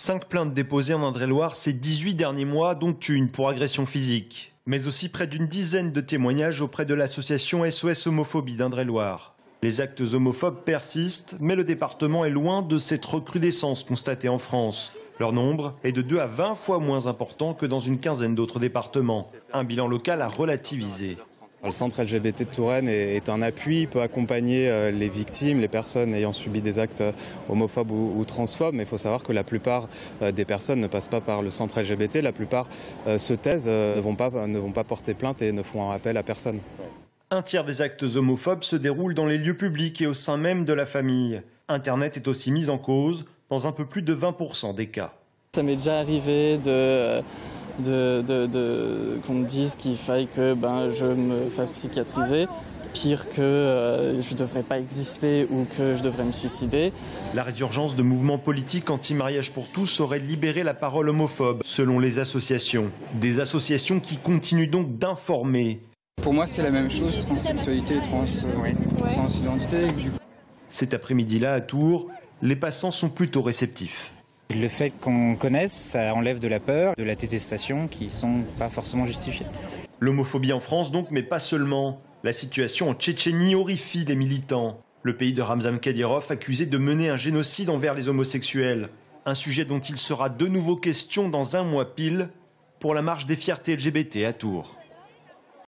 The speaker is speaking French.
5 plaintes déposées en Indre-et-Loire ces 18 derniers mois, dont une pour agression physique. Mais aussi près d'une dizaine de témoignages auprès de l'association SOS Homophobie d'Indre-et-Loire. Les actes homophobes persistent, mais le département est loin de cette recrudescence constatée en France. Leur nombre est de 2 à 20 fois moins important que dans une quinzaine d'autres départements. Un bilan local à relativiser. Le centre LGBT de Touraine est un appui, peut accompagner les victimes, les personnes ayant subi des actes homophobes ou transphobes, mais il faut savoir que la plupart des personnes ne passent pas par le centre LGBT, la plupart se taisent, ne vont pas porter plainte et ne font appel à personne. Un tiers des actes homophobes se déroulent dans les lieux publics et au sein même de la famille. Internet est aussi mis en cause dans un peu plus de 20% des cas. Ça m'est déjà arrivé qu'on me dise qu'il faille que je me fasse psychiatriser, pire que je ne devrais pas exister ou que je devrais me suicider. La résurgence de mouvements politiques anti-mariage pour tous aurait libéré la parole homophobe, selon les associations. Des associations qui continuent donc d'informer. Pour moi, c'était la même chose, transsexualité, transidentité. Cet après-midi-là, à Tours, les passants sont plutôt réceptifs. Le fait qu'on connaisse, ça enlève de la peur, de la détestation qui ne sont pas forcément justifiées. L'homophobie en France donc, mais pas seulement. La situation en Tchétchénie horrifie les militants. Le pays de Ramzan Kadyrov accusé de mener un génocide envers les homosexuels. Un sujet dont il sera de nouveau question dans un mois pile pour la marche des fiertés LGBT à Tours.